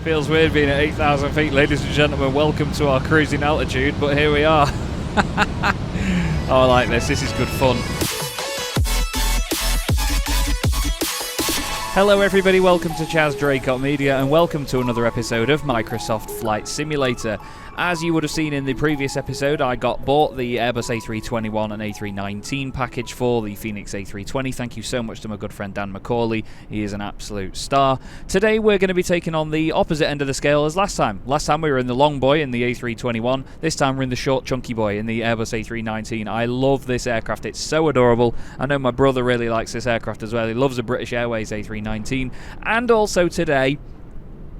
Feels weird being at 8,000 feet, ladies and gentlemen. Welcome to our cruising altitude, but here we are. Oh, I like this. This is good fun. Hello everybody, welcome to Chaz Draycott Media and welcome to another episode of Microsoft Flight Simulator. As you would have seen in the previous episode, I bought the Airbus A321 and A319 package for the Fenix A320. Thank you so much to my good friend Dan McCauley, he is an absolute star. Today we're going to be taking on the opposite end of the scale as last time. Last time we were in the long boy in the A321, this time we're in the short chunky boy in the Airbus A319. I love this aircraft, it's so adorable. I know my brother really likes this aircraft as well, he loves the British Airways A319. And also today,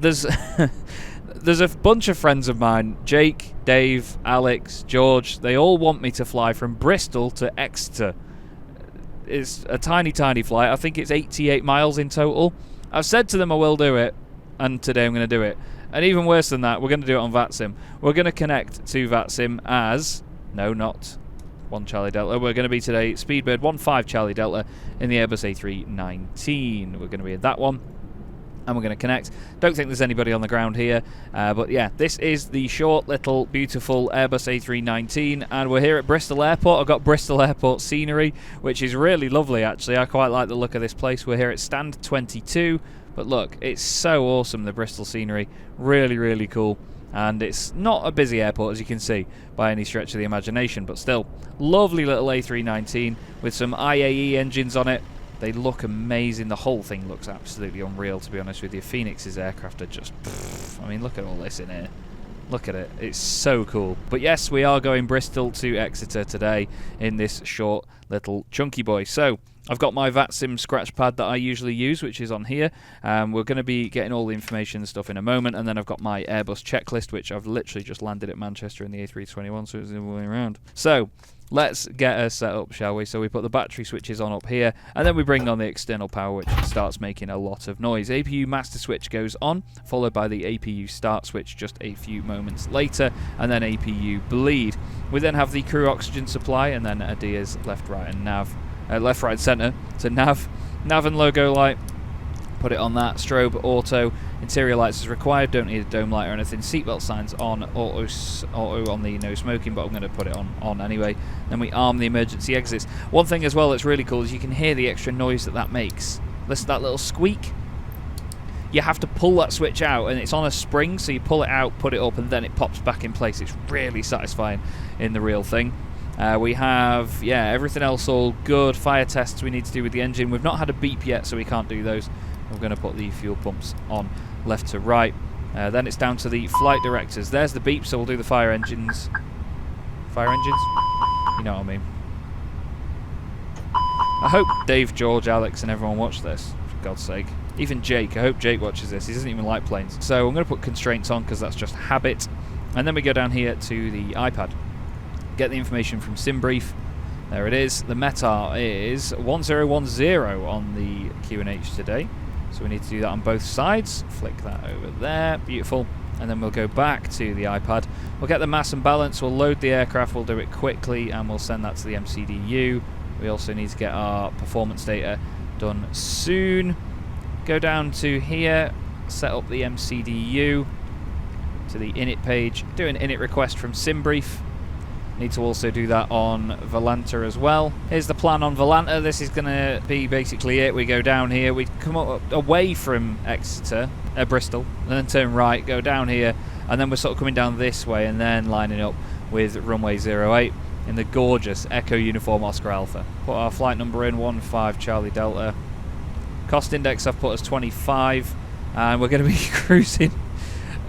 there's a bunch of friends of mine, Jake, Dave, Alex, George, they all want me to fly from Bristol to Exeter. It's a tiny, tiny flight. I think it's 88 miles in total. I've said to them I will do it, and today I'm going to do it. And even worse than that, we're going to do it on VATSIM. We're going to connect to VATSIM as, no, not 1 Charlie Delta. We're going to be today Speedbird 15 Charlie Delta in the Airbus A319. We're going to be in that one. And we're going to connect. Don't think there's anybody on the ground here, but yeah, this is the short, little, beautiful Airbus A319, and we're here at Bristol Airport. I've got Bristol Airport scenery, which is really lovely, actually. I quite like the look of this place. We're here at stand 22, but look, it's so awesome, the Bristol scenery. Really, really cool, and it's not a busy airport, as you can see, by any stretch of the imagination, but still, lovely little A319 with some IAE engines on it. They look amazing. The whole thing looks absolutely unreal, to be honest with you. Fenix's aircraft are just... I mean, look at all this in here. Look at it. It's so cool. But yes, we are going Bristol to Exeter today in this short little chunky boy. So, I've got my VATSIM scratch pad that I usually use, which is on here. We're going to be getting all the information and stuff in a moment. And then I've got my Airbus checklist, which I've literally just landed at Manchester in the A321, so it's the other way around. So, let's get her set up, shall we? So we put the battery switches on up here, and then we bring on the external power, which starts making a lot of noise. APU master switch goes on, followed by the APU start switch just a few moments later, and then APU bleed. We then have the crew oxygen supply, and then ADIA's left, right, and nav, left, right, centre. So nav and logo light. Put it on that. Strobe, auto, interior lights is required, don't need a dome light or anything. Seatbelt signs on, auto on the no smoking, but I'm going to put it on anyway. Then we arm the emergency exits. One thing as well that's really cool is you can hear the extra noise that makes. Listen to that little squeak. You have to pull that switch out, and it's on a spring, so you pull it out, put it up, and then it pops back in place. It's really satisfying in the real thing. We have, yeah, everything else all good. Fire tests we need to do with the engine. We've not had a beep yet, so we can't do those. We're going to put the fuel pumps on left to right. Then it's down to the flight directors. There's the beep, so we'll do the fire engines. Fire engines? You know what I mean. I hope Dave, George, Alex and everyone watch this, for God's sake. Even Jake, I hope Jake watches this. He doesn't even like planes. So I'm going to put constraints on because that's just habit. And then we go down here to the iPad. Get the information from SimBrief. There it is. The METAR is 1010 on the QNH today. So we need to do that on both sides. Flick that over there. Beautiful. And then we'll go back to the iPad. We'll get the mass and balance. We'll load the aircraft. We'll do it quickly. And we'll send that to the MCDU. We also need to get our performance data done soon. Go down to here. Set up the MCDU to the init page. Do an init request from SimBrief. Need to also do that on Volanta as well. Here's the plan on Volanta. This is going to be basically it. We go down here. We come up away from Bristol, and then turn right, go down here, and then we're sort of coming down this way and then lining up with runway 08 in the gorgeous Echo Uniform Oscar Alpha. Put our flight number in, 15 Charlie Delta. Cost index I've put as 25, and we're going to be cruising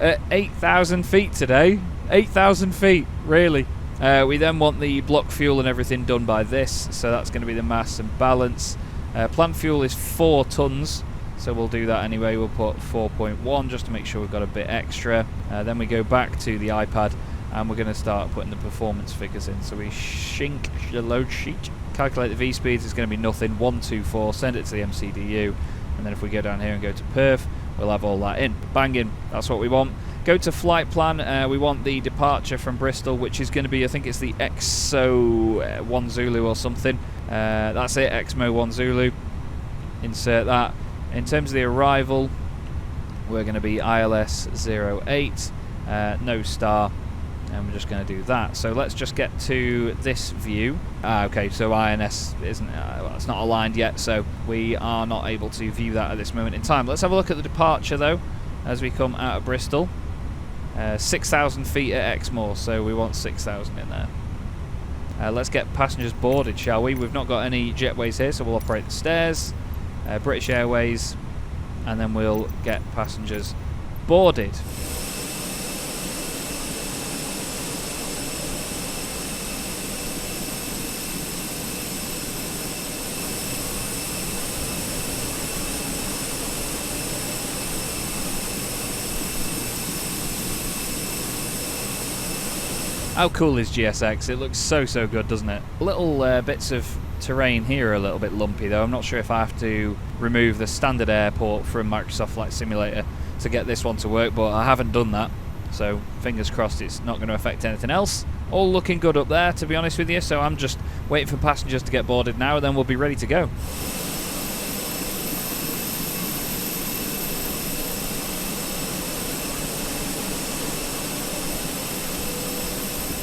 at 8,000 feet today. 8,000 feet, really. We then want the block fuel and everything done by this, so that's going to be the mass and balance. Plant fuel is 4 tons, so we'll do that anyway. We'll put 4.1 just to make sure we've got a bit extra. Then we go back to the iPad and we're going to start putting the performance figures in. So we shink the load sheet, calculate the V-speeds, it's going to be nothing, 124, send it to the MCDU, and then if we go down here and go to perf, we'll have all that in. Banging, that's what we want. Go to flight plan. We want the departure from Bristol, which is going to be, I think it's the XO 1 Zulu or something. That's it, XMO 1 Zulu. Insert that. In terms of the arrival, we're going to be ILS 08, no star, and we're just going to do that. So let's just get to this view. Okay, so INS isn't, well, it's not aligned yet, so we are not able to view that at this moment in time. Let's have a look at the departure though, as we come out of Bristol. 6,000 feet at Exmoor, so we want 6,000 in there. Let's get passengers boarded, shall we? We've not got any jetways here, so we'll operate the stairs. British Airways, and then we'll get passengers boarded. How cool is GSX? It looks so good, doesn't it? Little bits of terrain here are a little bit lumpy though. I'm not sure if I have to remove the standard airport from Microsoft Flight Simulator to get this one to work, but I haven't done that, so fingers crossed it's not going to affect anything else. All looking good up there, to be honest with you, so I'm just waiting for passengers to get boarded now, and then we'll be ready to go.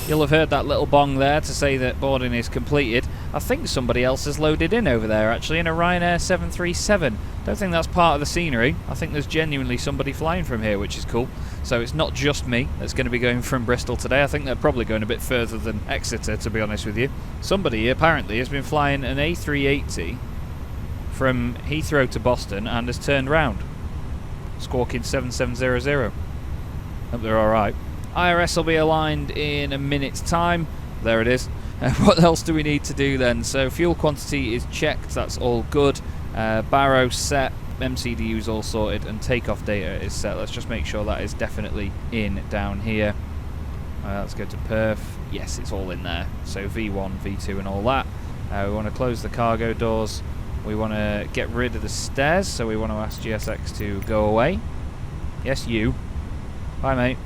You'll have heard that little bong there to say that boarding is completed. I think somebody else has loaded in over there actually in a Ryanair 737. Don't think that's part of the scenery. I think there's genuinely somebody flying from here, which is cool. So it's not just me that's going to be going from Bristol today. I think they're probably going a bit further than Exeter, to be honest with you. Somebody apparently has been flying an A380 from Heathrow to Boston and has turned round, squawking 7700. Hope they're alright. IRS will be aligned in a minute's time. There it is. What else do we need to do then? So fuel quantity is checked, that's all good. Barrow set, MCDU's all sorted, and takeoff data is set. Let's just make sure that is definitely in down here. Let's go to perf. Yes, it's all in there. So V1, V2 and all that. We want to close the cargo doors. We want to get rid of the stairs, so we want to ask GSX to go away. Yes, you. Bye, mate.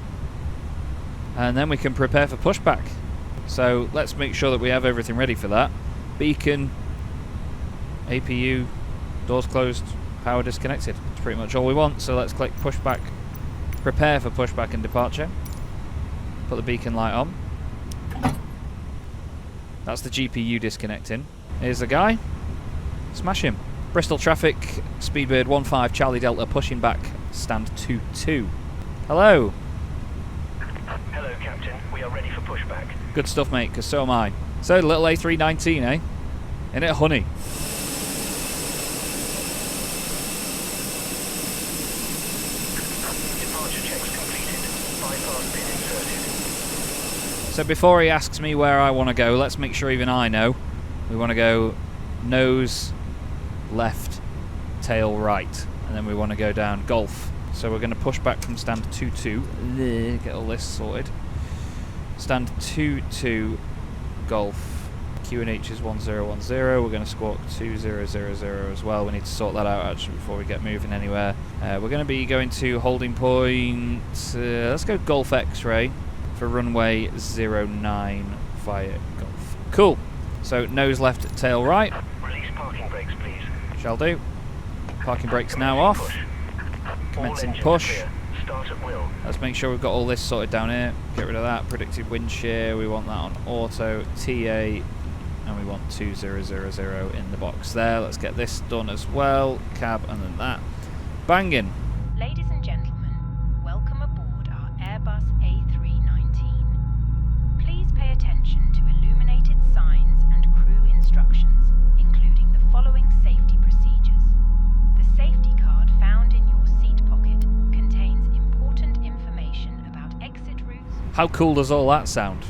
And then we can prepare for pushback. So let's make sure that we have everything ready for that. Beacon, APU, doors closed, power disconnected. That's pretty much all we want. So let's click pushback, prepare for pushback and departure. Put the beacon light on. That's the GPU disconnecting. Here's the guy. Smash him. Bristol traffic, Speedbird 15 Charlie Delta pushing back, stand 22. Hello. Hello, Captain. We are ready for pushback. Good stuff, mate, because so am I. So, the little A319, eh? Isn't it honey? Departure checks completed. Bypass pin inserted. So before he asks me where I want to go, let's make sure even I know. We want to go nose, left, tail, right. And then we want to go down Golf. So we're going to push back from stand 22. Get all this sorted. Stand 22 Golf. QNH is 1010. We're going to squawk 2000 as well. We need to sort that out actually before we get moving anywhere. We're going to be going to holding point. Let's go Golf X-ray for runway 09 via Golf. Cool. So nose left, tail right. Release parking brakes, please. Shall do. Parking brakes now off. Commencing push. Start at will. Let's make sure we've got all this sorted down here. Get rid of that. Predicted wind shear. We want that on auto. TA. And we want 2000 in the box there. Let's get this done as well. Cab and then that. Banging. Ladies and gentlemen, welcome aboard our Airbus A320. Please pay attention to illuminated signs and crew instructions, including the following safety procedures. The safety card found in your seat pocket contains important information about exit routes. How cool does all that sound?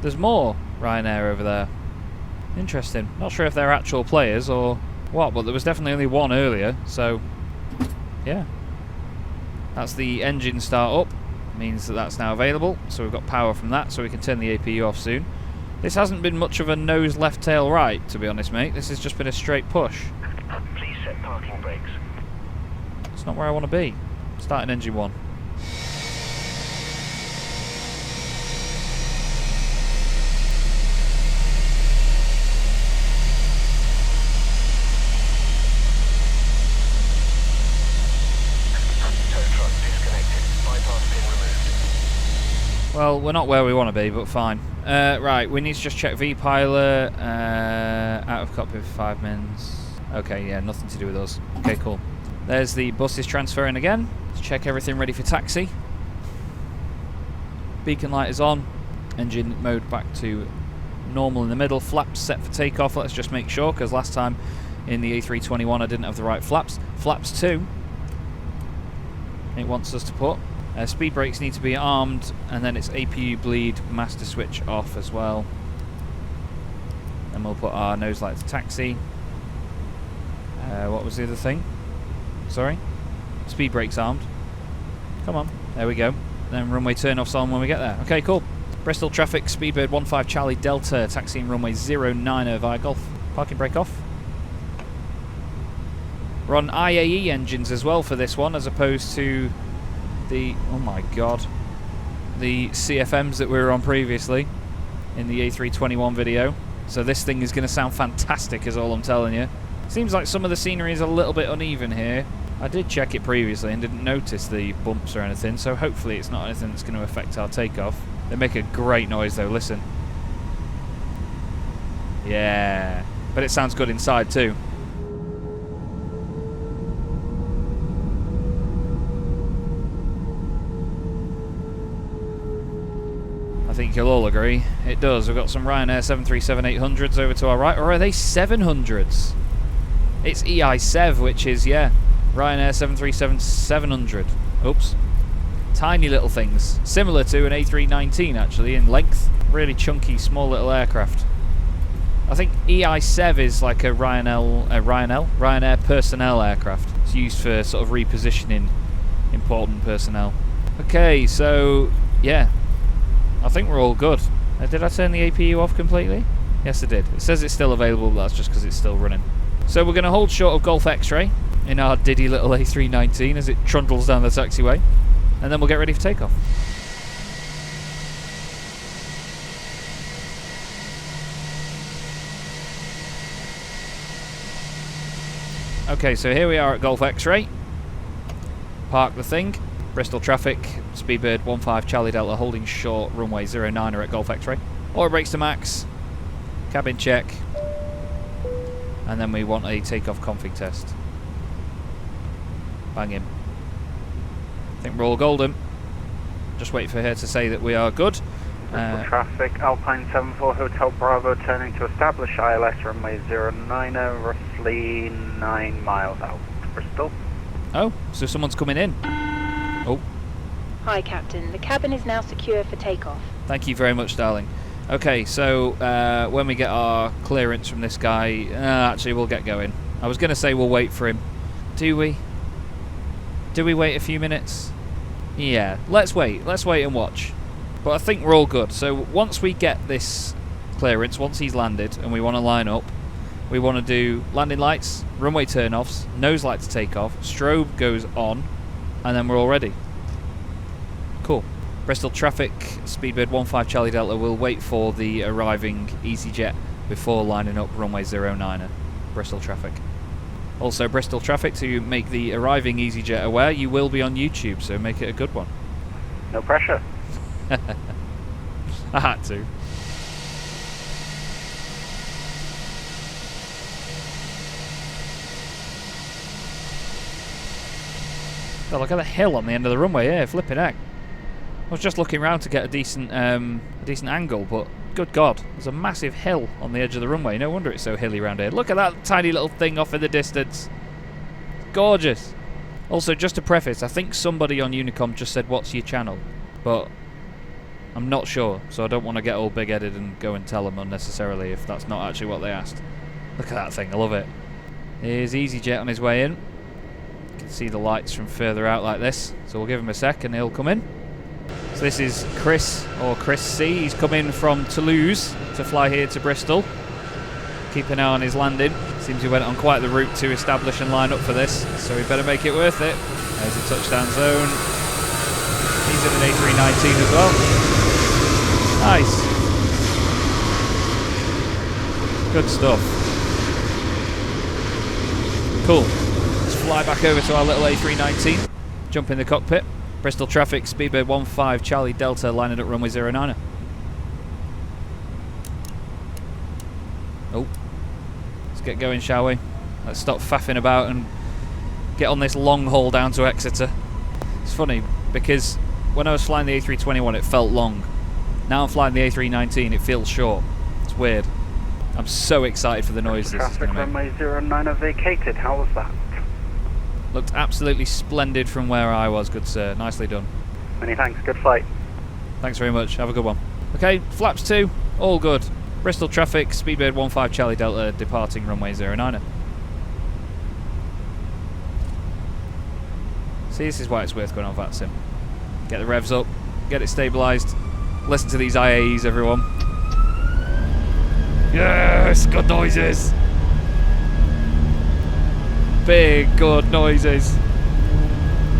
There's more Ryanair over there. Interesting. Not sure if they're actual players or what, but there was definitely only one earlier, so yeah. That's the engine start up. Means that that's now available, so we've got power from that, so we can turn the APU off soon. This hasn't been much of a nose left tail right, to be honest, mate. This has just been a straight push. Please set parking brakes. It's not where I want to be. Starting engine 1. Well, we're not where we want to be, but fine. Right, we need to just check V-Pilot. Out of cockpit for 5 mins. Okay, yeah, nothing to do with us. Okay, cool. There's the buses transferring again. Let's check everything ready for taxi. Beacon light is on. Engine mode back to normal in the middle. Flaps set for takeoff. Let's just make sure, because last time in the A321 I didn't have the right flaps. Flaps 2. It wants us to put. Speed brakes need to be armed, and then it's APU bleed, master switch off as well. And we'll put our nose light to taxi. What was the other thing? Sorry? Speed brakes armed. Come on. There we go. Then runway turn-offs on when we get there. Okay, cool. Bristol traffic, Speedbird 15 Charlie Delta, taxiing runway 09 via Golf. Parking brake off. We're on IAE engines as well for this one, as opposed to the, oh my god, the CFMs that we were on previously in the A321 video. So this thing is going to sound fantastic, is all I'm telling you. Seems like some of the scenery is a little bit uneven here. I did check it previously and didn't notice the bumps or anything, so hopefully it's not anything that's going to affect our takeoff. They make a great noise though, listen. Yeah, but it sounds good inside too. I think you'll all agree, it does. We've got some Ryanair 737-800s over to our right, or are they 700s? It's EI7, which is, yeah, Ryanair 737-700. Oops. Tiny little things. Similar to an A319, actually, in length. Really chunky, small little aircraft. I think EI7 is like a Ryanair personnel aircraft. It's used for sort of repositioning important personnel. Okay, so, yeah. I think we're all good. Did I turn the APU off completely? Yes, I did. It says it's still available, but that's just because it's still running. So we're going to hold short of Golf X-Ray in our diddy little A319 as it trundles down the taxiway, and then we'll get ready for takeoff. Okay, so here we are at Golf X-Ray. Park the thing. Bristol traffic, Speedbird 15 Charlie Delta holding short, runway 09 at Golf X-Ray. Oil brakes to max, cabin check, and then we want a takeoff config test. Bang him. I think we're all golden. Just wait for her to say that we are good. Bristol traffic, Alpine 74 Hotel Bravo turning to establish ILS runway 09, roughly 9 miles out. Bristol. Oh, so someone's coming in. Oh. Hi, Captain. The cabin is now secure for takeoff. Thank you very much, darling. Okay, so when we get our clearance from this guy, actually we'll get going. I was going to say we'll wait for him. Do we? Do we wait a few minutes? Yeah, let's wait. Let's wait and watch. But I think we're all good. So once we get this clearance, once he's landed and we want to line up, we want to do landing lights, runway turn-offs, nose light to take off, strobe goes on, and then we're all ready. Cool. Bristol traffic, Speedbird 15 Charlie Delta will wait for the arriving EasyJet before lining up runway 09er. Bristol traffic. Also, Bristol traffic, to make the arriving EasyJet aware, you will be on YouTube, so make it a good one. No pressure. I had to. Oh, look at the hill on the end of the runway here, flipping heck. I was just looking around to get a decent angle, but good God, there's a massive hill on the edge of the runway. No wonder it's so hilly around here. Look at that tiny little thing off in the distance. Gorgeous. Also, just to preface, I think somebody on Unicom just said, "What's your channel?" But I'm not sure, so I don't want to get all big-headed and go and tell them unnecessarily if that's not actually what they asked. Look at that thing, I love it. Here's EasyJet on his way in. You can see the lights from further out like this, so we'll give him a sec and he'll come in. So this is Chris, or Chris C. He's come in from Toulouse to fly here to Bristol. Keep an eye on his landing. Seems he went on quite the route to establish and line up for this, so we better make it worth it. There's the touchdown zone. He's in an A319 as well. Nice. Good stuff. Cool. Let's fly back over to our little A319. Jump in the cockpit. Bristol traffic, Speedbird 15 Charlie Delta, lining at runway 09. Oh, let's get going, shall we? Let's stop faffing about and get on this long haul down to Exeter. It's funny because when I was flying the A321 it felt long. Now I'm flying the A319, it feels short. It's weird. I'm so excited for the noise this is going to make. Runway 09 vacated, how was that? Looked absolutely splendid from where I was, good sir. Nicely done. Many thanks, good flight. Thanks very much, have a good one. Okay, flaps 2, all good. Bristol traffic, Speedbird 15 Charlie Delta, departing runway 09. See, this is why it's worth going on VATSIM. Get the revs up, get it stabilised, listen to these IAEs, everyone. Yes, good noises! Big, good noises.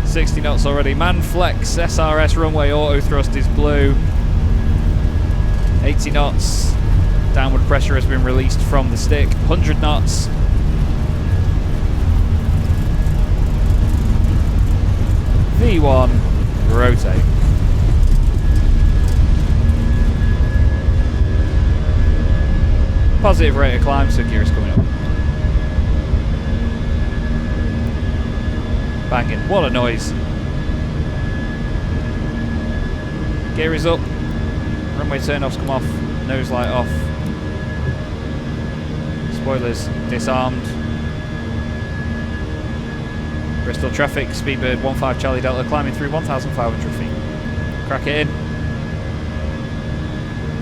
60 knots already. Manflex SRS runway auto thrust is blue. 80 knots. Downward pressure has been released from the stick. 100 knots. V1, rotate. Positive rate of climb, so gear is coming up. Banging, what a noise. Gear is up. Runway turn-offs come off. Nose light off. Spoilers disarmed. Bristol traffic, Speedbird 15 Charlie Delta, climbing through 1,500 feet. Crack it in.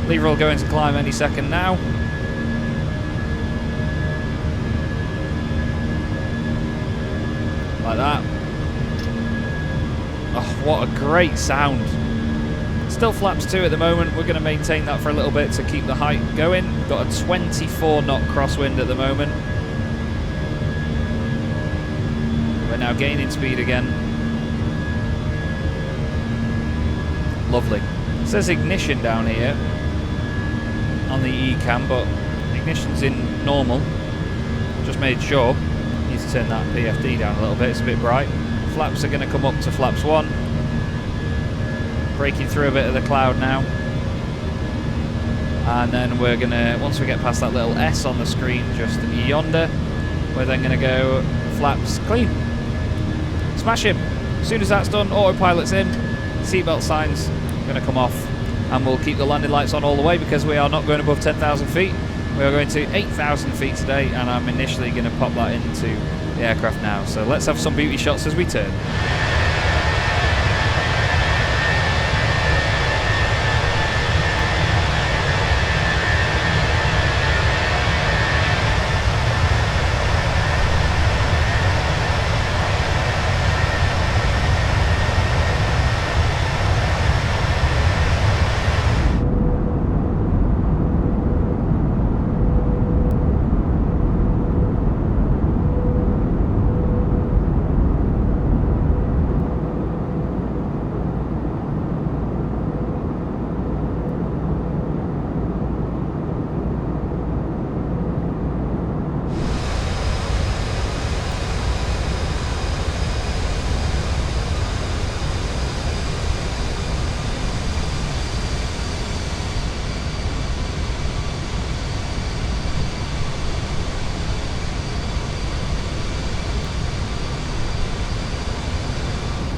Lever will go into climb any second now. Like that. Oh, what a great sound. Still flaps 2 at the moment. We're going to maintain that for a little bit to keep the height going. Got a 24 knot crosswind at the moment. We're now gaining speed again. Lovely. It says ignition down here on the E-cam, but ignition's in normal. Just made sure. Need to turn that PFD down a little bit, it's a bit bright. Flaps are going to come up to flaps 1. Breaking through a bit of the cloud now. And then we're going to, once we get past that little S on the screen just yonder, we're then going to go flaps clean. Smash him. As soon as that's done, autopilot's in, seatbelt signs are going to come off, and we'll keep the landing lights on all the way because we are not going above 10,000 feet. We are going to 8,000 feet today, and I'm initially going to pop that into the aircraft now. So let's have some beauty shots as we turn.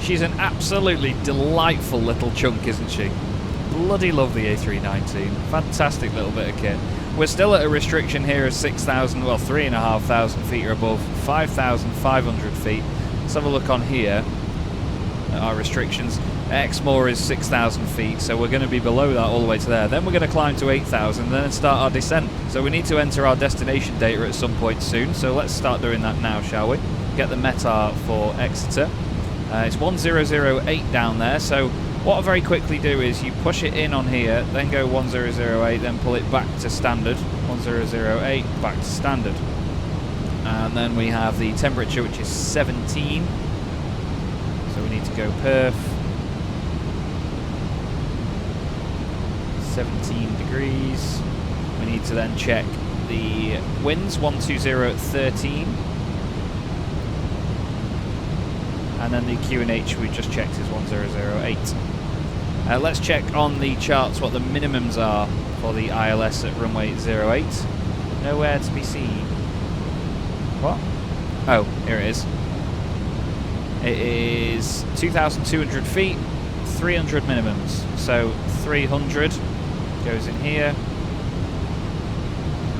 She's an absolutely delightful little chunk, isn't she? Bloody love the A319. Fantastic little bit of kit. We're still at a restriction here of 6,000, well 3,500 feet or above, 5,500 feet. Let's have a look on here at our restrictions. Exmoor is 6,000 feet, so we're going to be below that all the way to there. Then we're going to climb to 8,000 and then start our descent. So we need to enter our destination data at some point soon, so let's start doing that now, shall we? Get the METAR for Exeter. It's 1008 down there, so what I'll very quickly do is you push it in on here, then go 1008, then pull it back to standard, 1008, back to standard. And then we have the temperature, which is 17, so we need to go perf, 17 degrees. We need to then check the winds, 120 at 13. and then the QNH we just checked is 1008. Let's check on the charts what the minimums are for the ILS at runway 08. Nowhere to be seen. What? Oh, here it is. It is 2,200 feet, 300 minimums. So 300 goes in here.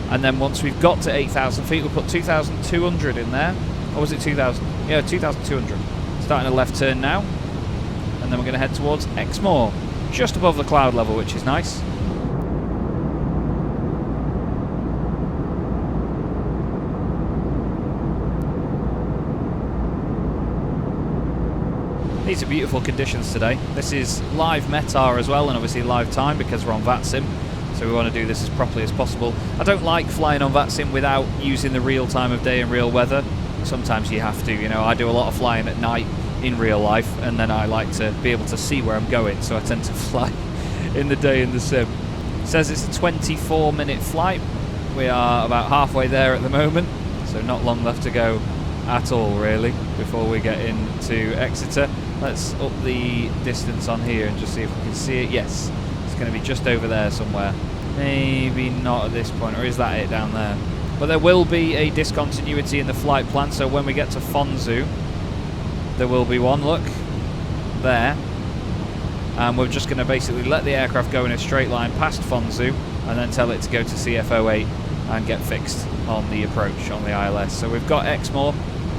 And then once we've got to 8,000 feet, we'll put 2,200 in there. Or was it 2,000? Yeah, 2,200. Starting a left turn now. And then we're going to head towards Exmoor, just above the cloud level, which is nice. These are beautiful conditions today. This is live METAR as well, and obviously live time because we're on VATSIM, so we want to do this as properly as possible. I don't like flying on VATSIM without using the real time of day and real weather. Sometimes you have to, you know, I do a lot of flying at night in real life, and then I like to be able to see where I'm going, so I tend to fly in the day in the sim. It says it's a 24-minute flight. We are about halfway there at the moment, so not long left to go at all really before we get into Exeter. Let's up the distance on here and just see if we can see it. Yes, it's going to be just over there somewhere. Maybe not at this point, or is that it down there? But there will be a discontinuity in the flight plan, so when we get to Fonzu, there will be one, look, there. And we're just going to basically let the aircraft go in a straight line past Fonzu, and then tell it to go to CF08 and get fixed on the approach on the ILS. So we've got Exmoor.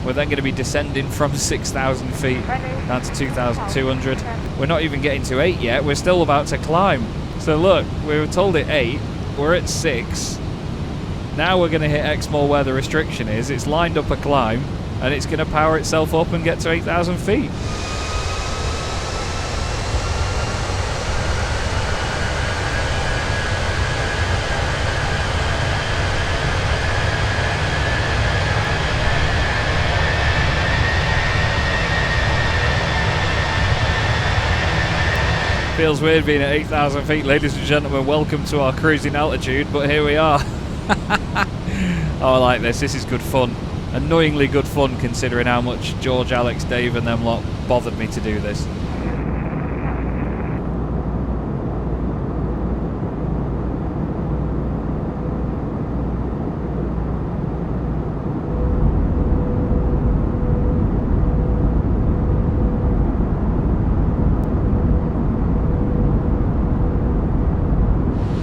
We're then going to be descending from 6,000 feet down to 2,200. We're not even getting to 8 yet. We're still about to climb. So look, we were told at 8. We're at 6. Now we're going to hit Exmoor where the restriction is. It's lined up a climb, and it's going to power itself up and get to 8,000 feet. Feels weird being at 8,000 feet, ladies and gentlemen. Welcome to our cruising altitude, but here we are. Oh, I like this. This is good fun. Annoyingly good fun, considering how much George, Alex, Dave and them lot bothered me to do this.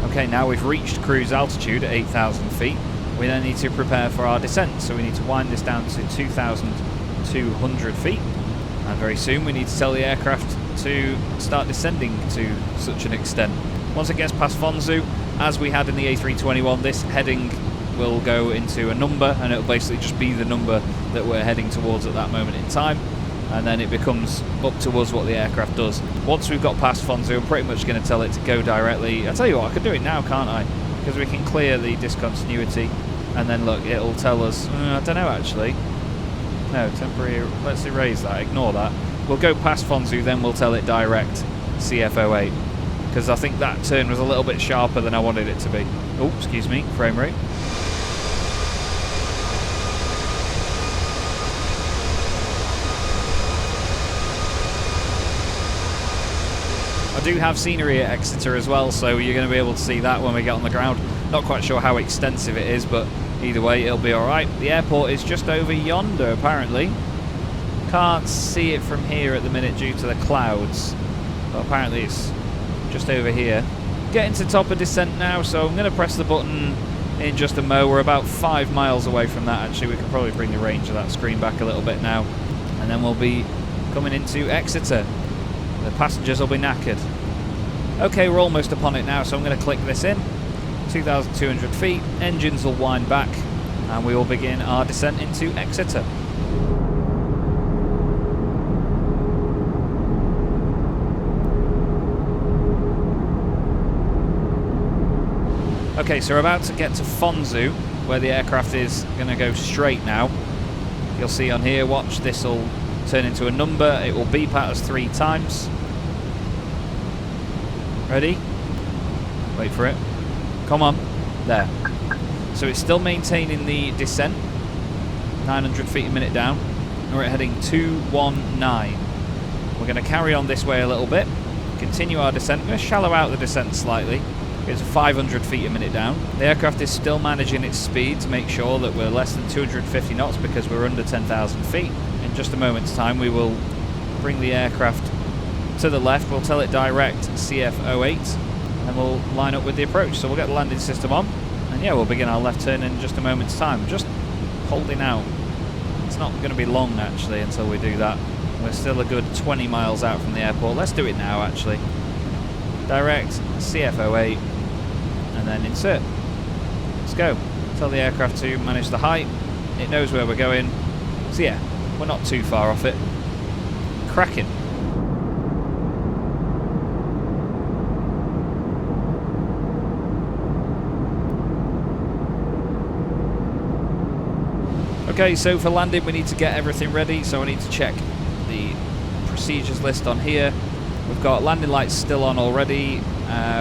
Okay, now we've reached cruise altitude at 8,000 feet. We then need to prepare for our descent, so we need to wind this down to 2,200 feet. And very soon we need to tell the aircraft to start descending to such an extent. Once it gets past Fonzu, as we had in the A321, this heading will go into a number, and it'll basically just be the number that we're heading towards at that moment in time. And then it becomes up to us what the aircraft does. Once we've got past Fonzu, I'm pretty much going to tell it to go directly. I'll tell you what, I could do it now, can't I? Because we can clear the discontinuity, and then look, it'll tell us, I don't know actually. No, temporary, let's erase that, ignore that. We'll go past Fonzu, then we'll tell it direct CF08. Because I think that turn was a little bit sharper than I wanted it to be. Oh, excuse me, frame rate. I do have scenery at Exeter as well, so you're going to be able to see that when we get on the ground. Not quite sure how extensive it is, but either way it'll be alright. The airport is just over yonder apparently. Can't see it from here at the minute due to the clouds, but apparently it's just over here. Getting to top of descent now, so I'm going to press the button in just a mo. We're about 5 miles away from that actually. We can probably bring the range of that screen back a little bit now, and then we'll be coming into Exeter. The passengers will be knackered. Okay, we're almost upon it now, so I'm going to click this in. 2,200 feet, engines will wind back, and we will begin our descent into Exeter. Okay, so we're about to get to Fonzu, where the aircraft is going to go straight now. You'll see on here, watch, this will turn into a number. It will beep at us 3 times. Ready? Wait for it. Come on. There. So it's still maintaining the descent. 900 feet a minute down. We're heading 219. We're going to carry on this way a little bit, continue our descent. I'm going to shallow out the descent slightly. It's 500 feet a minute down. The aircraft is still managing its speed to make sure that we're less than 250 knots because we're under 10,000 feet. In just a moment's time we will bring the aircraft to the left. We'll tell it direct CF08 and we'll line up with the approach. So we'll get the landing system on and yeah, we'll begin our left turn in just a moment's time. Just holding out. It's not going to be long actually until we do that. We're still a good 20 miles out from the airport. Let's do it now actually. Direct CF08 and then insert. Let's go. Tell the aircraft to manage the height. It knows where we're going. So yeah, we're not too far off it. Cracking. Okay, so for landing we need to get everything ready, so I need to check the procedures list on here. We've got landing lights still on already.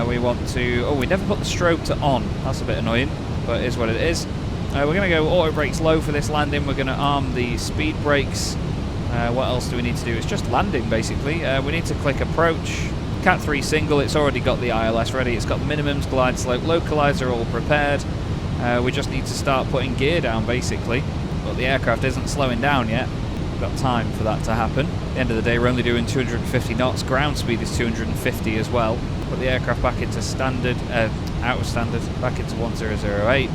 We want to... Oh, we never put the strobe to on. That's a bit annoying, but it is what it is. We're going to go auto brakes low for this landing. We're going to arm the speed brakes. What else do we need to do? It's just landing, basically. We need to click approach. Cat 3 single, it's already got the ILS ready. It's got the minimums, glide slope, localizer all prepared. We just need to start putting gear down, basically. But the aircraft isn't slowing down yet. We've got time for that to happen. At the end of the day, we're only doing 250 knots. Ground speed is 250 as well. Put the aircraft back into standard, out of standard, back into 1008.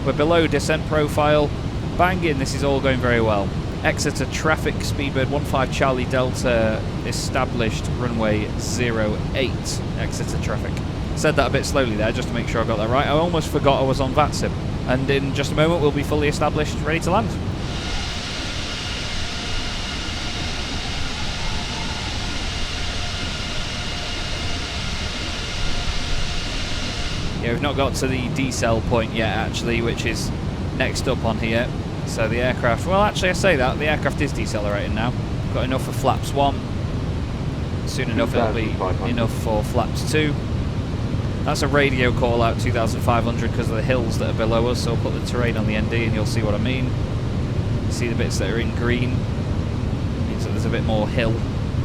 We're below descent profile. Banging, this is all going very well. Exeter traffic, Speedbird 15 Charlie Delta, established runway 08, Exeter traffic. Said that a bit slowly there, just to make sure I got that right. I almost forgot I was on VATSIM. And in just a moment we'll be fully established, ready to land. Yeah, we've not got to the decel point yet actually, which is next up on here. So the aircraft, well actually I say that, the aircraft is decelerating now. Got enough for flaps 1. Soon enough it'll be enough for flaps 2. That's a radio call out 2,500 because of the hills that are below us, so I'll put the terrain on the ND and you'll see what I mean. See the bits that are in green, it means that there's a bit more hill.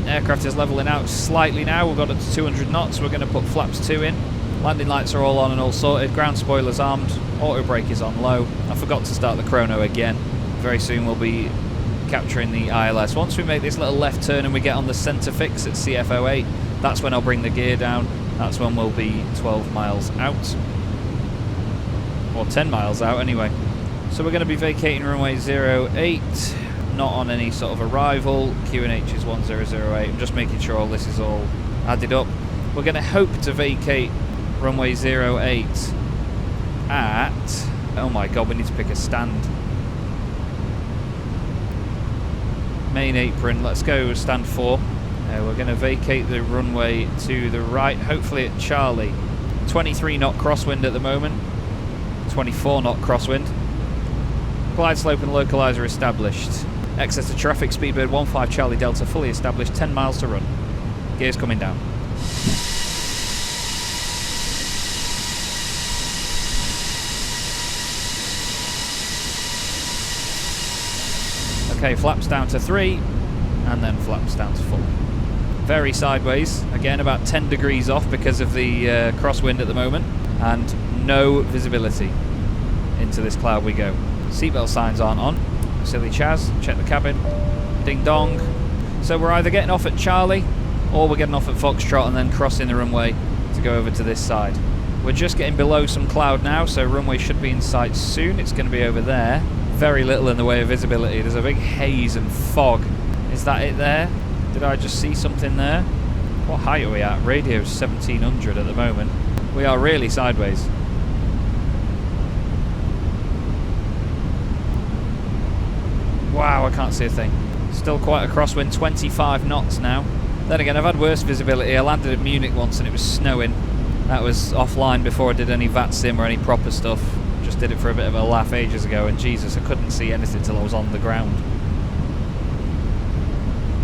Aircraft is levelling out slightly now, we've got it to 200 knots, we're going to put flaps 2 in. Landing lights are all on and all sorted, ground spoilers armed, auto brake is on low. I forgot to start the chrono again. Very soon we'll be capturing the ILS. Once we make this little left turn and we get on the centre fix at CF08, that's when I'll bring the gear down. That's when we'll be 12 miles out. Or 10 miles out anyway. So we're going to be vacating runway 08, not on any sort of arrival. QNH is 1008. I'm just making sure all this is all added up. We're going to hope to vacate runway 08 at... Oh my god, we need to pick a stand. Main apron, let's go stand 4. We're going to vacate the runway to the right, hopefully at Charlie. 23 knot crosswind at the moment, 24 knot crosswind. Glide slope and localizer established. Exeter traffic, Speedbird 15 Charlie Delta fully established, 10 miles to run. Gears coming down. Okay, flaps down to 3, and then flaps down to 4. Very sideways, again about 10 degrees off because of the crosswind at the moment, and no visibility. Into this cloud we go. Seatbelt signs aren't on. Silly Chaz, check the cabin. Ding dong. So we're either getting off at Charlie, or we're getting off at Foxtrot and then crossing the runway to go over to this side. We're just getting below some cloud now, so runway should be in sight soon. It's going to be over there. Very little in the way of visibility. There's a big haze and fog. Is that it there? Did I just see something there? What height are we at? Radio's 1700 at the moment. We are really sideways. Wow, I can't see a thing. Still quite a crosswind, 25 knots now. Then again, I've had worse visibility. I landed at Munich once and it was snowing. That was offline before I did any VATSIM or any proper stuff. Just did it for a bit of a laugh ages ago, and Jesus, I couldn't see anything till I was on the ground.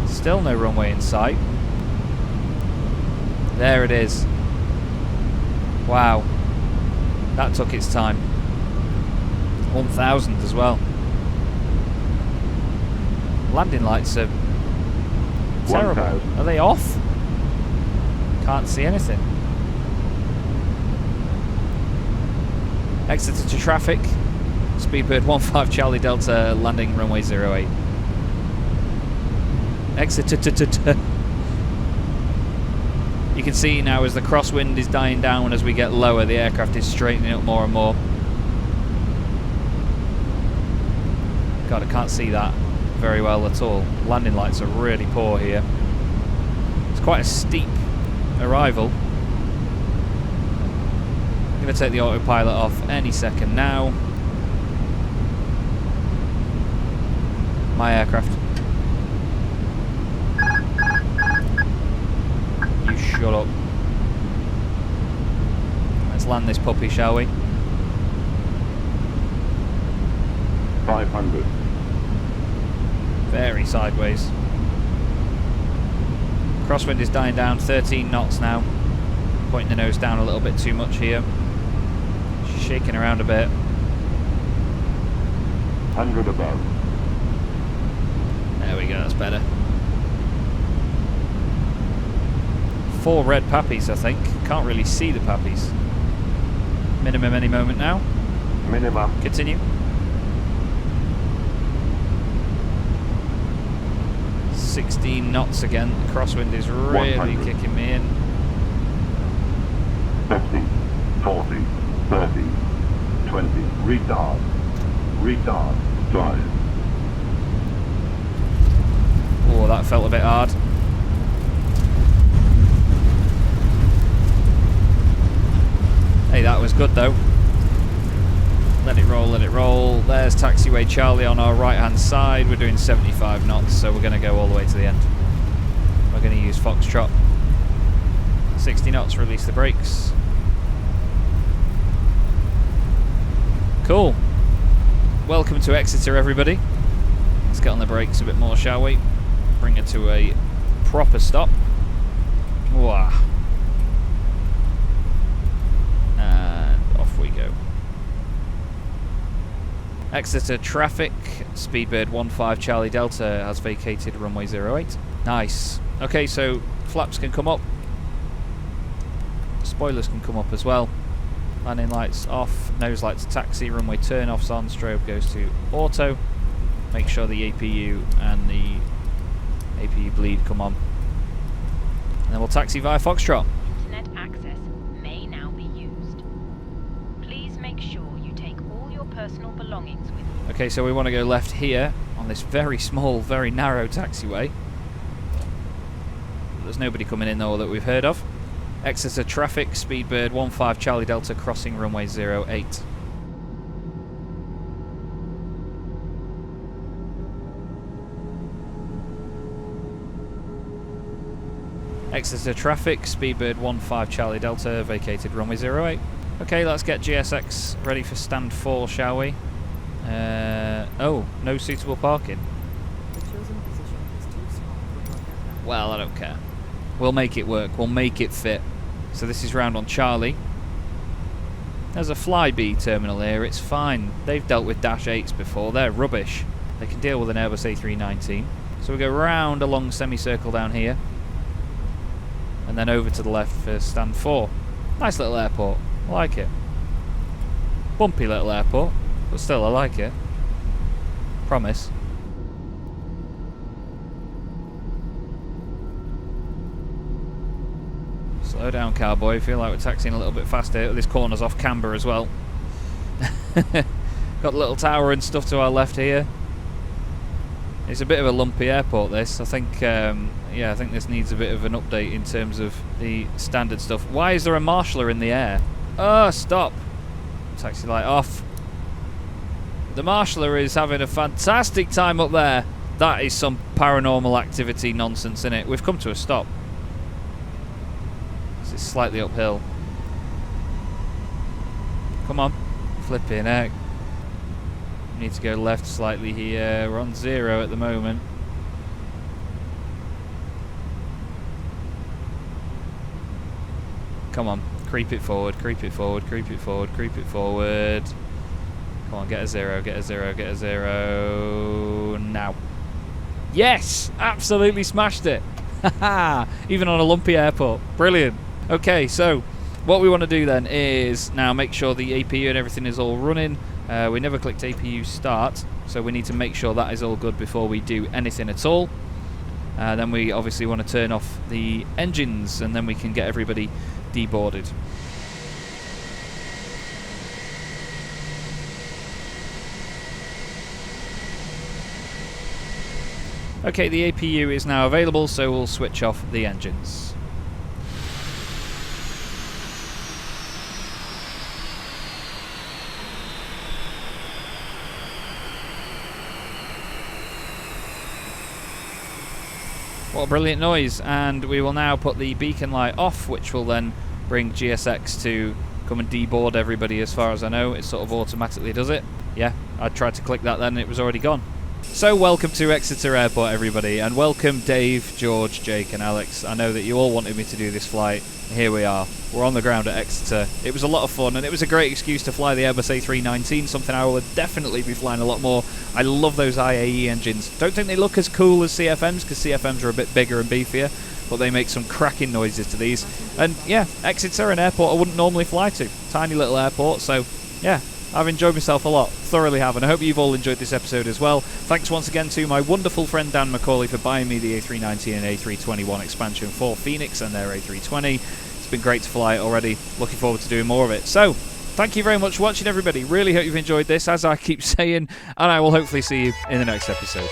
Still no runway in sight. There it is. Wow. That took its time. 1000 as well. Landing lights are terrible. 1000. Are they off? Can't see anything. Exit to traffic. Speedbird 15 Charlie Delta landing runway 08. Exit to. You can see now as the crosswind is dying down as we get lower, the aircraft is straightening up more and more. God, I can't see that very well at all. Landing lights are really poor here. It's quite a steep arrival. I'm going to take the autopilot off any second now. My aircraft. You shut up. Let's land this puppy, shall we? 500. Very sideways. Crosswind is dying down, 13 knots now. Pointing the nose down a little bit too much here. She's shaking around a bit. 100 above. There we go, that's better. 4 red pappies, I think. Can't really see the pappies. Minimum any moment now. Minimum. Continue. 16 knots again. The crosswind is really 100. kicking me in. 50, 40, 30, 20. Retard. Retard. Drive. Oh, that felt a bit hard. Hey, that was good though. Let it roll, let it roll. There's taxiway Charlie on our right hand side. We're doing 75 knots, so we're going to go all the way to the end. We're going to use Foxtrot. 60 knots, release the brakes. Cool. Welcome to Exeter, everybody. Let's get on the brakes a bit more, shall we? Bring it to a proper stop. Wow. And off we go. Exeter traffic. Speedbird 15 Charlie Delta has vacated runway 08. Nice. Okay, so flaps can come up. Spoilers can come up as well. Landing lights off. Nose lights taxi. Runway turn offs on. Strobe goes to auto. Make sure the APU and the APU bleed come on. And then we'll taxi via Foxtrot. Internet access may now be used. Please make sure you take all your personal belongings with you. Okay, so we want to go left here on this very small, very narrow taxiway. There's nobody coming in though that we've heard of. Exeter traffic, Speedbird 15 Charlie Delta crossing runway 08. Exeter traffic, Speedbird 15 Charlie Delta vacated runway 08. Okay, let's get GSX ready for stand 4, shall we? Oh, no suitable parking. The chosen position is too small for your aircraft. Well, I don't care. We'll make it work. We'll make it fit. So this is round on Charlie. There's a Flybe terminal here. It's fine. They've dealt with Dash 8s before. They're rubbish. They can deal with an Airbus A320. So we go round a long semicircle down here. And then over to the left for stand 4. Nice little airport. I like it. Bumpy little airport. But still, I like it. Promise. Slow down, cowboy. I feel like we're taxiing a little bit faster. This corner's off camber as well. Got a little tower and stuff to our left here. It's a bit of a lumpy airport, this. I think, yeah, I think this needs a bit of an update in terms of the standard stuff. Why is there a marshaller in the air? Oh, stop. Taxi light off. The marshaller is having a fantastic time up there. That is some paranormal activity nonsense, isn't it? We've come to a stop. It's slightly uphill. Come on. Flipping heck. Need to go left slightly here. We're on 0 at the moment. Come on. Creep it forward, creep it forward, creep it forward, creep it forward. Come on, get a 0, get a 0, get a 0. Now. Yes, absolutely smashed it. Haha, even on a lumpy airport. Brilliant. Okay, so what we want to do then is now make sure the APU and everything is all running. We never clicked APU start, so we need to make sure that is all good before we do anything at all. Then we obviously want to turn off the engines, and then we can get everybody deboarded. Okay, the APU is now available, so we'll switch off the engines. What a brilliant noise, and we will now put the beacon light off, which will then bring GSX to come and deboard everybody. As far as I know, it sort of automatically does it. Yeah, I tried to click that then and it was already gone. So welcome to Exeter Airport, everybody, and welcome Dave, George, Jake and Alex. I know that you all wanted me to do this flight. Here we are. We're on the ground at Exeter. It was a lot of fun, and it was a great excuse to fly the Airbus A319, something I will definitely be flying a lot more. I love those IAE engines. Don't think they look as cool as CFMs, because CFMs are a bit bigger and beefier, but they make some cracking noises to these. And yeah, Exeter, an airport I wouldn't normally fly to. Tiny little airport, so yeah, I've enjoyed myself a lot, thoroughly have, and I hope you've all enjoyed this episode as well. Thanks once again to my wonderful friend Dan McCauley for buying me the A319 and A321 expansion for Fenix and their A320. It's been great to fly it already, looking forward to doing more of it. So, thank you very much for watching, everybody. Really hope you've enjoyed this, as I keep saying, and I will hopefully see you in the next episode.